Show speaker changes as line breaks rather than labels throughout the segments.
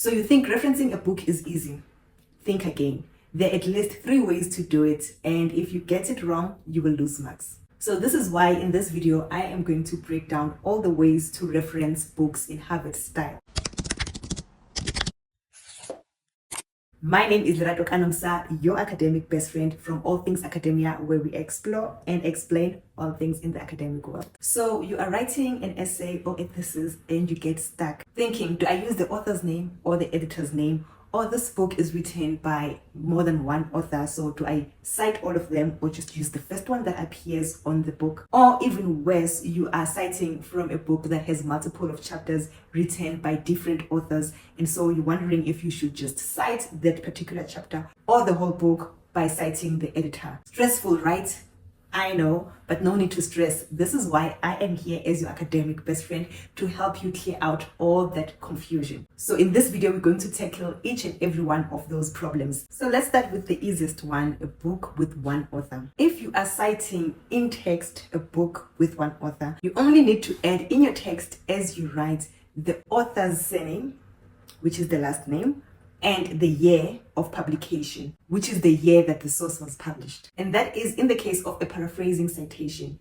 So you think referencing a book is easy? Think again. There are at least 3 ways to do it, and if you get it wrong, you will lose marks. So this is why in this video, I am going to break down all the ways to reference books in Harvard style. My name is Lerato Kanomsa, your academic best friend from All Things Academia, where we explore and explain all things in the academic world. So you are writing an essay or a thesis and you get stuck thinking, do I use the author's name or the editor's name? Or this book is written by more than one author, so do I cite all of them or just use the first one that appears on the book? Or even worse, you are citing from a book that has multiple of chapters written by different authors, and so you're wondering if you should just cite that particular chapter or the whole book by citing the editor. Stressful, right? I know, but no need to stress. This is why I am here as your academic best friend to help you clear out all that confusion. So in this video, we're going to tackle each and every one of those problems. So let's start with the easiest one, a book with one author. If you are citing in text a book with one author, you only need to add in your text as you write the author's surname, which is the last name, and the year of publication, which is the year that the source was published. And that is in the case of a paraphrasing citation.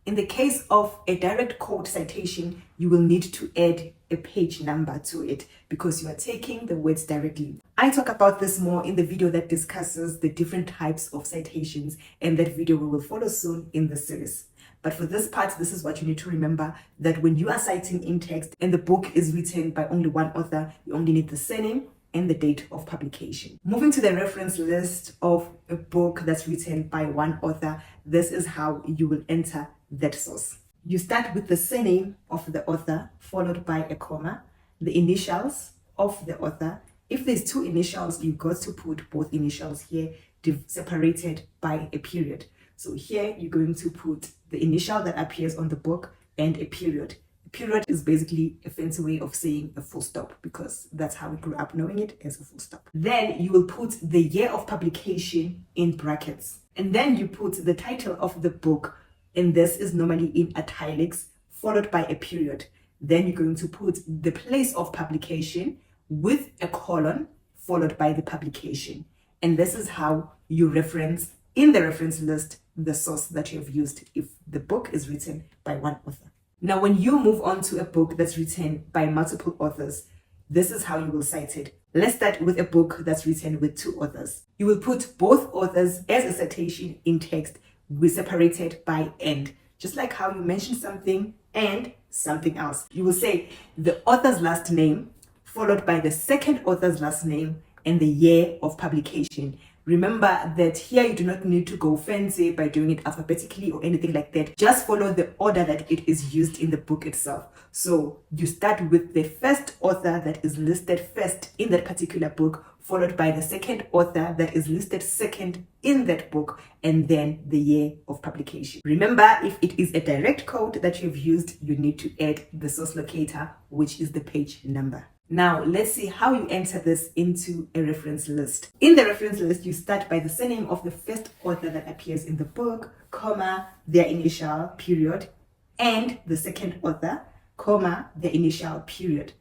In the case of a direct quote citation, you will need to add a page number to it because you are taking the words directly. I talk about this more in the video that discusses the different types of citations, and that video we will follow soon in the series. But for this part, this is what you need to remember, that when you are citing in text and the book is written by only one author, you only need the surname and the date of publication. Moving to the reference list of a book that's written by one author, this is how you will enter that source. You start with the surname of the author, followed by a comma, the initials of the author. If there's 2 initials, you've got to put both initials here, separated by a period. So here you're going to put the initial that appears on the book and a period. Period is basically a fancy way of saying a full stop, because that's how we grew up knowing it as a full stop. Then you will put the year of publication in brackets, and then you put the title of the book, and this is normally in italics, followed by a period. Then you're going to put the place of publication with a colon, followed by the publication. And this is how you reference in the reference list the source that you have used if the book is written by one author. Now, when you move on to a book that's written by multiple authors, this is how you will cite it. Let's start with a book that's written with 2 authors. You will put both authors as a citation in text, separated by and. Just like how you mention something and something else. You will say the author's last name, followed by the second author's last name and the year of publication. Remember that here you do not need to go fancy by doing it alphabetically or anything like that. Just follow the order that it is used in the book itself. So you start with the first author that is listed first in that particular book, followed by the second author that is listed second in that book, and then the year of publication. Remember, if it is a direct quote that you've used, you need to add the source locator, which is the page number. Now, let's see how you enter this into a reference list. In the reference list, you start by the surname of the first author that appears in the book, comma, their initial, period, and the second author, comma, their initial, period.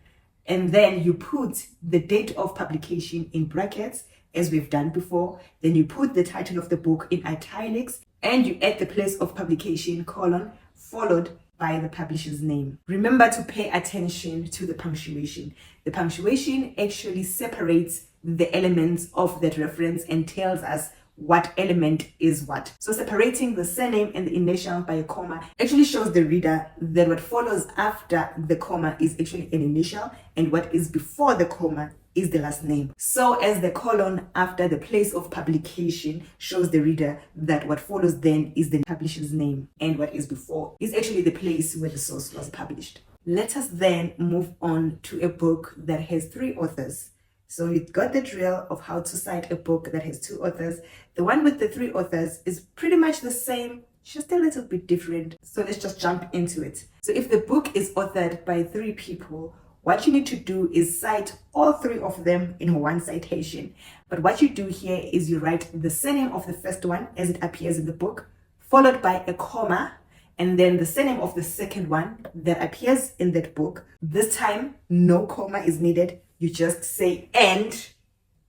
And then you put the date of publication in brackets, as we've done before. Then you put the title of the book in italics, and you add the place of publication, colon, followed by the publisher's name. Remember to pay attention to the punctuation. The punctuation actually separates the elements of that reference and tells us what element is what. So separating the surname and the initial by a comma actually shows the reader that what follows after the comma is actually an initial, and what is before the comma is the last name. So as the colon after the place of publication shows the reader that what follows then is the publisher's name, and what is before is actually the place where the source was published. Let us then move on to a book that has 3 authors. So you've got the drill of how to cite a book that has 2 authors. The one with the 3 authors is pretty much the same, just a little bit different. So let's just jump into it. So if the book is authored by 3 people, what you need to do is cite all 3 of them in one citation. But what you do here is you write the surname of the first one as it appears in the book, followed by a comma, and then the surname of the second one that appears in that book. This time, no comma is needed, you just say and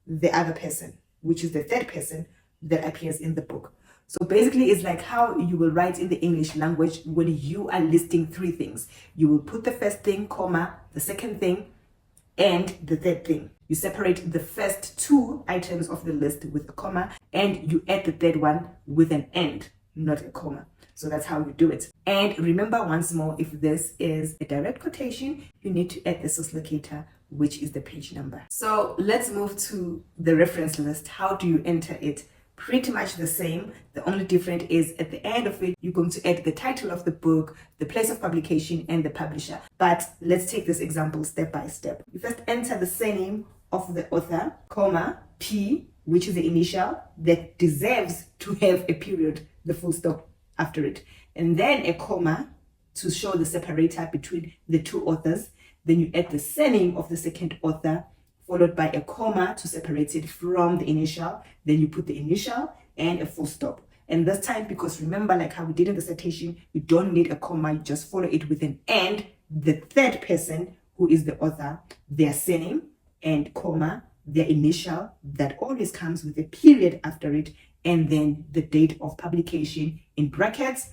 the other person, which is the third person that appears in the book. So basically, it's like how you will write in the English language when you are listing three things. You will put the first thing, comma, the second thing, and the third thing. You separate the first two items of the list with a comma, and you add the third one with an and, not a comma. So that's how you do it. And remember once more, if this is a direct quotation, you need to add the source locator, which is the page number. So let's move to the reference list. How do you enter it? Pretty much the same. The only difference is at the end of it, you're going to add the title of the book, the place of publication, and the publisher. But let's take this example step by step. You first enter the surname of the author, comma, P, which is the initial that deserves to have a period, the full stop after it, and then a comma to show the separator between the two authors. Then you add the surname of the second author, followed by a comma to separate it from the initial. Then you put the initial and a full stop. And this time, because remember, like how we did in the citation, you don't need a comma, you just follow it with an and, the third person, who is the author, their surname, and comma, their initial, that always comes with a period after it, and then the date of publication in brackets,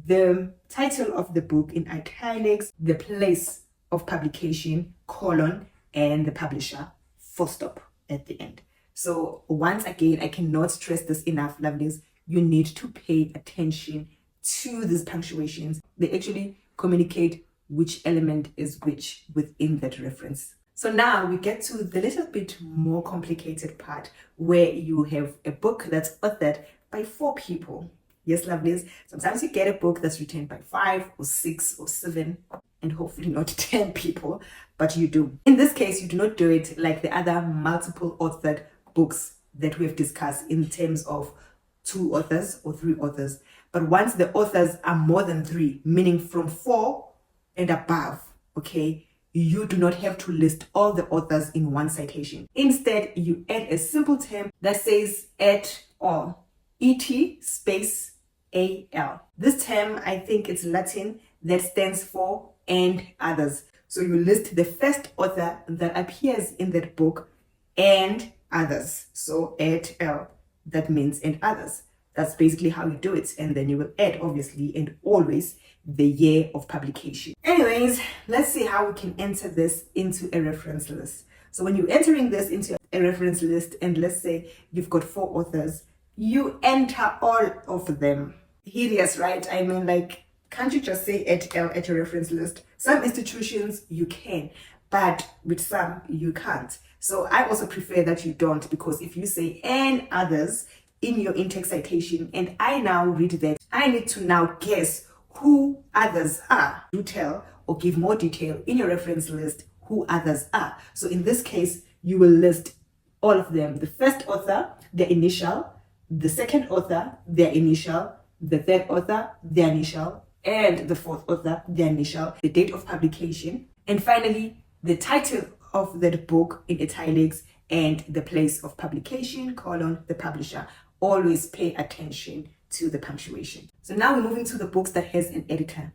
the title of the book in italics, the place of publication, colon, and the publisher, full stop at the end. So once again, I cannot stress this enough, lovelies. You need to pay attention to these punctuations. They actually communicate which element is which within that reference. So now we get to the little bit more complicated part where you have a book that's authored by 4 people. Yes, lovelies. Sometimes you get a book that's written by 5 or 6 or 7 and hopefully not 10 people, but you do. In this case, you do not do it like the other multiple authored books that we have discussed in terms of 2 authors or 3 authors. But once the authors are more than 3, meaning from 4 and above, okay, you do not have to list all the authors in one citation. Instead, you add a simple term that says et al. Et space al. This term, I think it's Latin, that stands for and others. So you list the first author that appears in that book and others. So et al. That means and others. That's basically how you do it. And then you will add, obviously, and always the year of publication. Anyways, let's see how we can enter this into a reference list. So when you're entering this into a reference list, and let's say you've got 4 authors, you enter all of them. Hideous, right? I mean, like, can't you just say et al. At your reference list? Some institutions you can, but with some you can't. So I also prefer that you don't, because if you say and others in your intake citation and I now read that, I need to now guess who others are. Do tell or give more detail in your reference list who others are. So in this case, you will list all of them. The first author, their initial, the second author, their initial, the third author, their initial, and the fourth author, their initial, the date of publication, and finally, the title of that book in italics and the place of publication, colon, the publisher. Always pay attention to the punctuation. So now we're moving to the books that has an editor.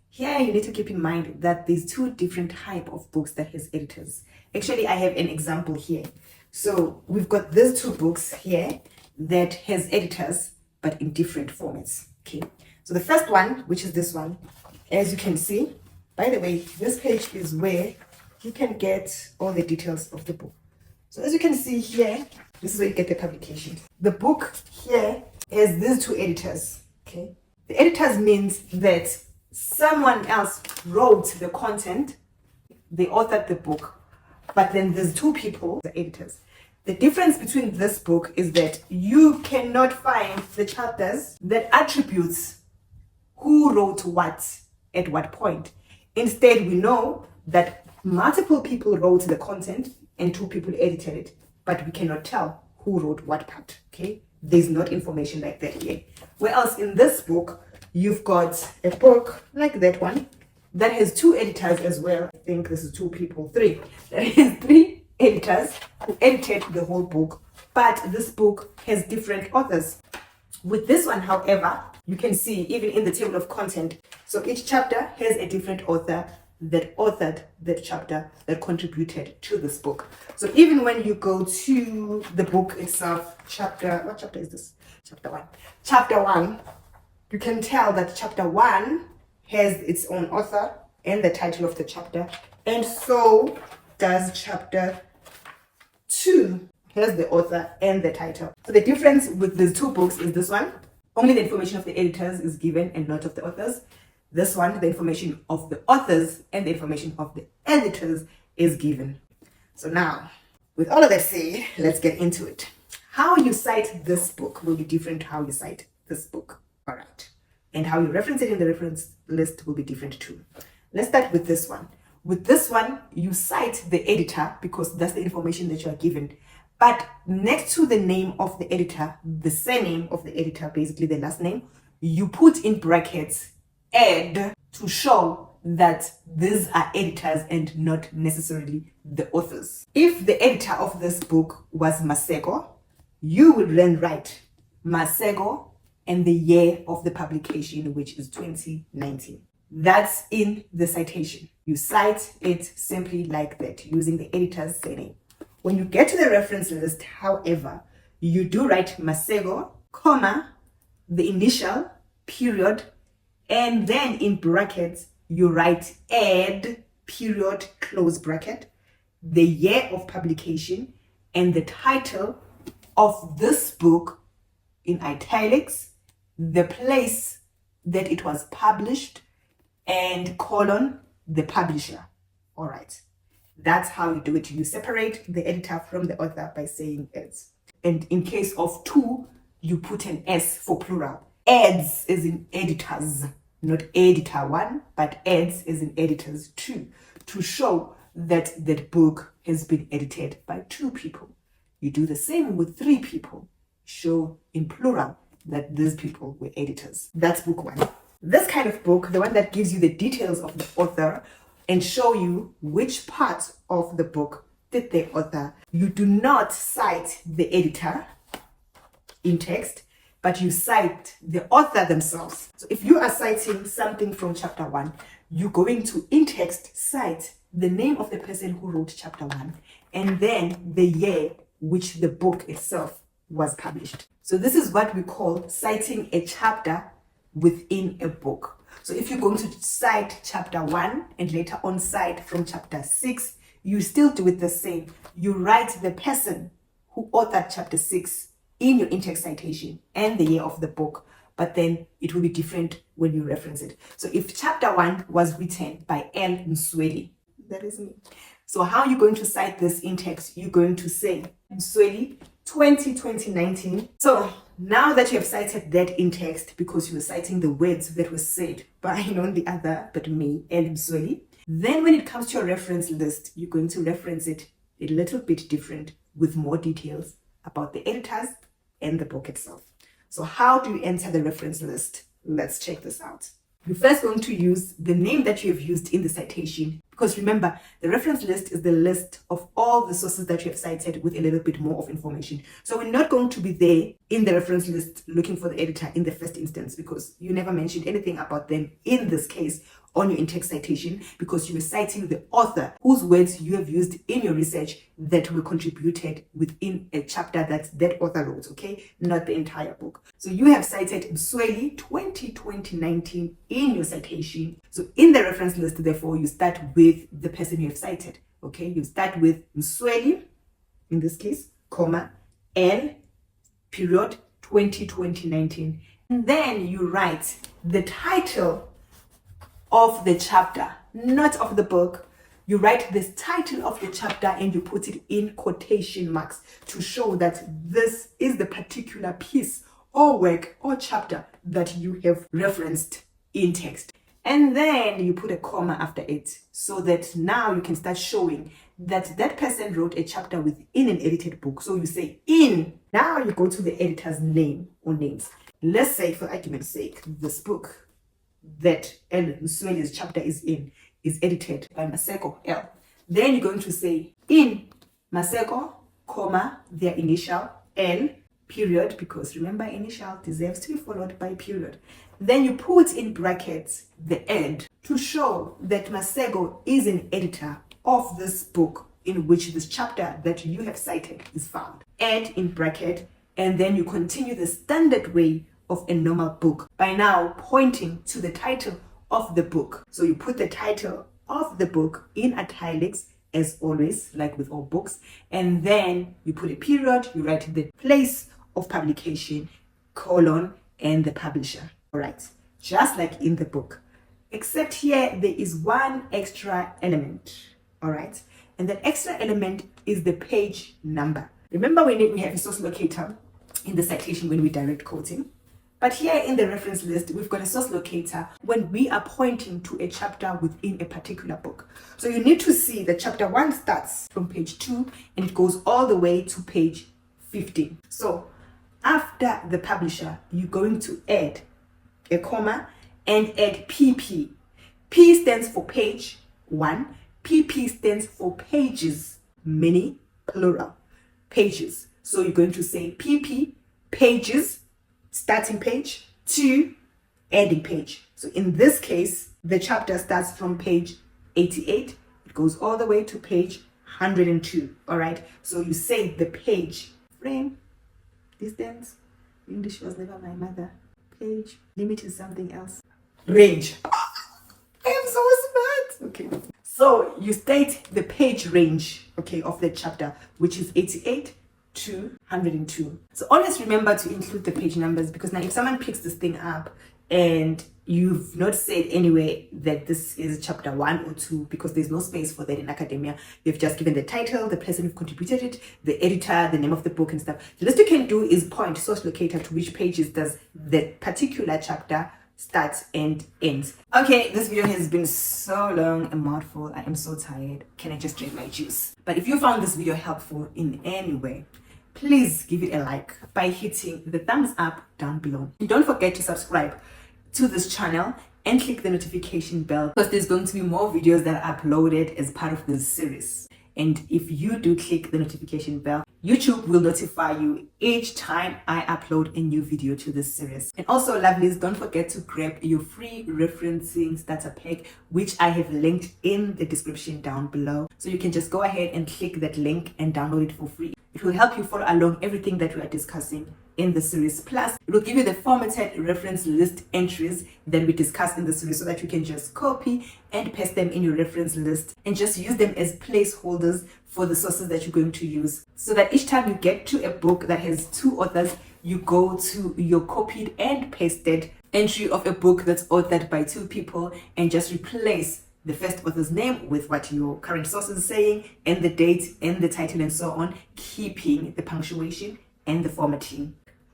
Here you need to keep in mind that there's 2 different type of books that has editors. Actually, I have an example here. So we've got these 2 books here that has editors, but in different formats. Okay. So the first one, which is this one, as you can see, by the way, this page is where you can get all the details of the book. So as you can see here, this is where you get the publication. The book here has these 2 editors. Okay. The editors means that someone else wrote the content, they authored the book, but then there's 2 people, the editors. The difference between this book is that you cannot find the chapters that attributes who wrote what at what point. Instead, we know that multiple people wrote the content and 2 people edited it, but we cannot tell who wrote what part, okay? There's not information like that here. Whereas in this book, you've got a book like that one that has 2 editors as well. I think this is 2 people, 3. There is 3 editors who edited the whole book, but this book has different authors. With this one, however, you can see even in the table of content, so each chapter has a different author, that authored that chapter, that contributed to this book. So even when you go to the book itself, what chapter is this? Chapter 1. Chapter 1, you can tell that chapter 1 has its own author and the title of the chapter, and so does chapter 2 has the author and the title. So the difference with these two books is this one, only the information of the editors is given and not of the authors. This one, the information of the authors and the information of the editors is given. So now, with all of that said, let's get into it. How you cite this book will be different to how you cite this book. All right. And how you reference it in the reference list will be different too. Let's start with this one. With this one, you cite the editor because that's the information that you are given. But next to the name of the editor, the surname of the editor, basically the last name, you put in brackets ed to show that these are editors and not necessarily the authors. If the editor of this book was Masego, you would then write Masego and the year of the publication, which is 2019. That's in the citation. You cite it simply like that, using the editor's surname. When you get to the reference list, however, you do write Masego, comma, the initial, period, and then in brackets, you write ed, period, close bracket, the year of publication, and the title of this book in italics, the place that it was published, and colon, the publisher. All right. That's how you do it. You separate the editor from the author by saying eds. And in case of two, you put an S for plural. Eds is in editors, not editor one, but eds is in editors two, to show that that book has been edited by two people. You do the same with three people. Show in plural that these people were editors. That's book one. This kind of book, the one that gives you the details of the author and show you which part of the book did the author, you do not cite the editor in text, but you cite the author themselves. So if you are citing something from chapter 1, you're going to, in text, cite the name of the person who wrote chapter 1 and then the year which the book itself was published. So this is what we call citing a chapter within a book. So if you're going to cite chapter 1 and later on cite from chapter 6, you still do it the same. You write the person who authored chapter 6 in your in-text citation and the year of the book, but then it will be different when you reference it. So if chapter 1 was written by L. Msweli, that is me. So how are you going to cite this in text? You're going to say Msweli 2019. So now that you have cited that in text, because you were citing the words that were said by none the other but me, L. Msweli, then when it comes to your reference list, you're going to reference it a little bit different with more details about the editors and the book itself. So how do you enter the reference list? Let's check this out. You're first going to use the name that you have used in the citation, because remember, the reference list is the list of all the sources that you have cited with a little bit more of information. So we're not going to be there in the reference list looking for the editor in the first instance, because you never mentioned anything about them in this case on your in-text citation, because you were citing the author whose words you have used in your research that were contributed within a chapter that that author wrote, okay? Not the entire book. So you have cited Msweli 2019 in your citation. So in the reference list, therefore, you start with the person you have cited, okay? You start with Msweli, in this case, comma, L, period, 2019. And then you write the title of the chapter, not of the book. You write this title of the chapter and you put it in quotation marks to show that this is the particular piece or work or chapter that you have referenced in text. And then you put a comma after it so that now you can start showing that that person wrote a chapter within an edited book. So you say in, now you go to the editor's name or names. Let's say, for argument's sake, this book that L. Msweli's chapter is in is edited by Masego L. Then you're going to say in Masego, comma, their initial L, period, because remember initial deserves to be followed by period. Then you put in brackets the ed to show that Masego is an editor of this book in which this chapter that you have cited is found. Ed in bracket, and then you continue the standard way of a normal book by now pointing to the title of the book. So you put the title of the book in italics as always, like with all books, and then you put a period, you write the place of publication, colon, and the publisher. All right, just like in the book, except here there is one extra element. All right, and that extra element is the page number. Remember when we have a source locator in the citation when we direct quoting? But here in the reference list, we've got a source locator when we are pointing to a chapter within a particular book. So you need to see that chapter 1 starts from page 2 and it goes all the way to page 15. So after the publisher, you're going to add a comma and add PP. P stands for page 1. PP stands for pages, many, plural, pages. So you're going to say PP, pages, starting page, to ending page. So in this case, the chapter starts from page 88. It goes all the way to page 102. All right. So you say the page, frame, distance. English was never my mother. Page, limit is something else. Range. I am so smart. Okay. So you state the page range, okay, of the chapter, which is 88 to 102. So always remember to include the page numbers, because now if someone picks this thing up and you've not said anywhere that this is chapter 1 or 2, because there's no space for that in academia, you've just given the title, the person who contributed it, the editor, the name of the book and stuff. The least you can do is point source locator to which pages does that particular chapter starts and ends. Okay, this video has been so long, a mouthful. I am so tired. Can I just drink my juice? But if you found this video helpful in any way, please give it a like by hitting the thumbs up down below. And don't forget to subscribe to this channel and click the notification bell, because there's going to be more videos that are uploaded as part of this series. And if you do click the notification bell, YouTube will notify you each time I upload a new video to this series. And also, lovelies, don't forget to grab your free referencing starter pack, which I have linked in the description down below. So you can just go ahead and click that link and download it for free. It will help you follow along everything that we are discussing in the series. Plus, it will give you the formatted reference list entries that we discussed in the series, so that you can just copy and paste them in your reference list and just use them as placeholders for the sources that you're going to use, so that each time you get to a book that has 2 authors, you go to your copied and pasted entry of a book that's authored by 2 people and just replace the first author's name with what your current source is saying, and the date and the title and so on, keeping the punctuation and the formatting.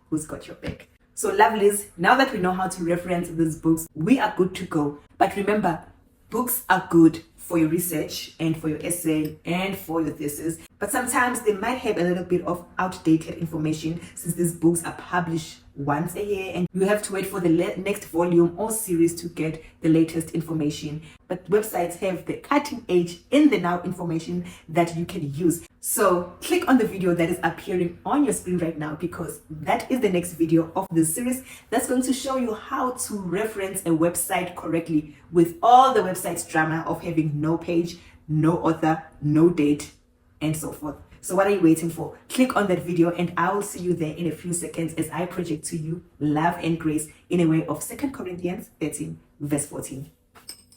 Who's got your back? So lovelies, now that we know how to reference these books, we are good to go. But remember, books are good for your research and for your essay and for your thesis, but sometimes they might have a little bit of outdated information, since these books are published once a year and you have to wait for the next volume or series to get the latest information. But websites have the cutting edge in the now information that you can use. So click on the video that is appearing on your screen right now, because that is the next video of this series that's going to show you how to reference a website correctly, with all the website's drama of having no page, no author, no date, and so forth. So what are you waiting for? Click on that video and I will see you there in a few seconds as I project to you love and grace in a way of 2 Corinthians 13 verse 14.